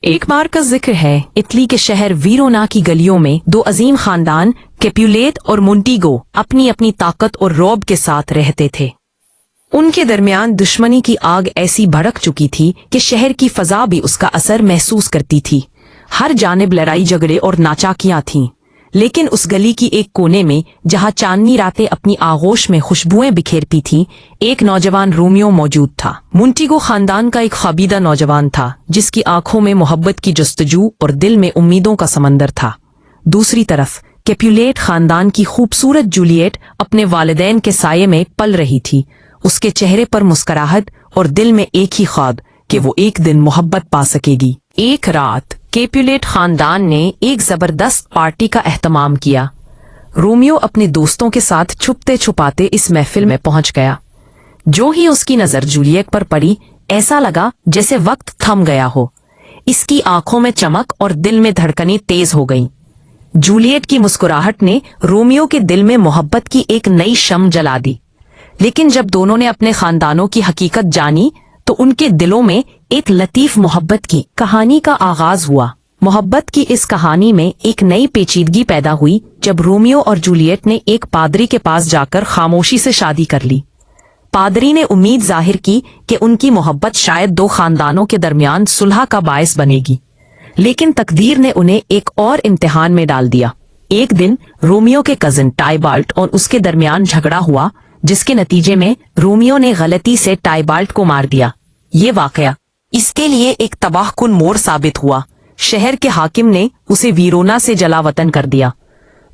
एक बार का जिक्र है इटली के शहर वीरोना की गलियों में दो अजीम खानदान कैपुलेट और मोंटीगो अपनी अपनी ताकत और रौब के साथ रहते थे। उनके दरमियान दुश्मनी की आग ऐसी भड़क चुकी थी कि शहर की फजा भी उसका असर महसूस करती थी। हर जानिब लड़ाई झगड़े और नाचाकियां थीं, लेकिन उस गली की एक कोने में जहां चांदनी रातें अपनी आगोश में खुशबुएं बिखेरती थीं, एक नौजवान रोमियो मौजूद था। मोंटीगो खानदान का एक ख्वाबीदा नौजवान था जिसकी आंखों में मोहब्बत की जस्तजू और दिल में उम्मीदों का समंदर था। दूसरी तरफ कैपुलेट खानदान की खूबसूरत जूलियट अपने वालिदैन के साये में पल रही थी। उसके चेहरे पर मुस्कुराहट और दिल में एक ही ख्वाब कि वो एक दिन मोहब्बत पा सकेगी। एक रात कैपुलेट खानदान ने एक जबरदस्त पार्टी का एहतमाम किया। रोमियो अपने दोस्तों के साथ छुपते छुपाते इस महफिल में पहुंच गया। जो ही उसकी नजर जूलियट पर पड़ी, ऐसा लगा जैसे वक्त थम गया हो। इसकी आंखों में चमक और दिल में धड़कनें तेज हो गईं। जूलियट की मुस्कुराहट ने रोमियो के दिल में मोहब्बत की एक नई शम्म जला दी। लेकिन जब दोनों ने अपने खानदानों की हकीकत जानी तो उनके दिलों में एक लतीफ मोहब्बत की कहानी का आगाज हुआ। मोहब्बत की इस कहानी में एक नई पेचीदगी पैदा हुई जब रोमियो और जूलियट ने एक पादरी के पास जाकर खामोशी से शादी कर ली। पादरी ने उम्मीद जाहिर की कि उनकी मोहब्बत शायद दो खानदानों के दरमियान सुलह का बायस बनेगी, लेकिन तकदीर ने उन्हें एक और इम्तिहान में डाल दिया। एक दिन रोमियो के कजिन टाइबाल्ट और उसके दरमियान झगड़ा हुआ, जिसके नतीजे में रोमियो ने गलती से टाइबाल्ट को मार दिया। ये वाकया इसके लिए एक तबाहकुन मोड़ साबित हुआ। शहर के हाकिम ने उसे वीरोना से जलावतन कर दिया।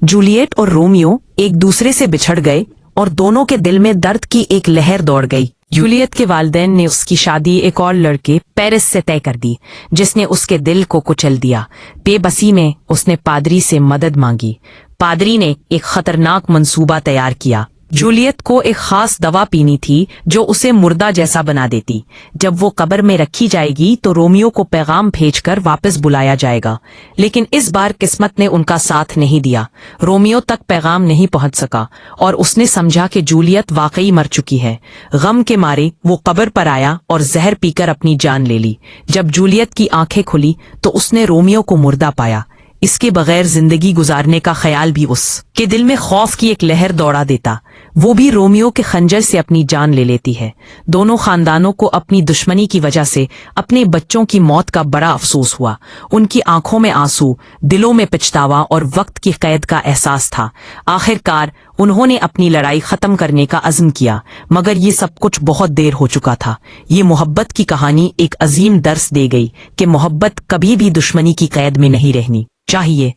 जूलियट और रोमियो एक दूसरे से बिछड़ गए और दोनों के दिल में दर्द की एक लहर दौड़ गई। जूलियट के वालिदैन ने उसकी शादी एक और लड़के पेरिस से तय कर दी, जिसने उसके दिल को कुचल दिया। बेबसी में उसने पादरी से मदद मांगी। पादरी ने एक खतरनाक मंसूबा तैयार किया। जूलियट को एक खास दवा पीनी थी जो उसे मुर्दा जैसा बना देती। जब वो कब्र में रखी जाएगी तो रोमियो को पैगाम भेजकर वापस बुलाया जाएगा, लेकिन इस बार किस्मत ने उनका साथ नहीं दिया। रोमियो तक पैगाम नहीं पहुंच सका और उसने समझा कि जूलियट वाकई मर चुकी है। गम के मारे वो कब्र पर आया और जहर पीकर अपनी जान ले ली। जब जूलियट की आंखें खुली तो उसने रोमियो को मुर्दा पाया। इसके बगैर जिंदगी गुजारने का ख्याल भी उसके दिल में खौफ की एक लहर दौड़ा देता। वो भी रोमियो के खंजर से अपनी जान ले लेती है। दोनों खानदानों को अपनी दुश्मनी की वजह से अपने बच्चों की मौत का बड़ा अफसोस हुआ। उनकी आंखों में आंसू, दिलों में पछतावा और वक्त की कैद का एहसास था। आखिरकार उन्होंने अपनी लड़ाई खत्म करने का अज़्म किया, मगर ये सब कुछ बहुत देर हो चुका था। ये मोहब्बत की कहानी एक अजीम दर्स दे गई कि मोहब्बत कभी भी दुश्मनी की कैद में नहीं रहनी चाहिए।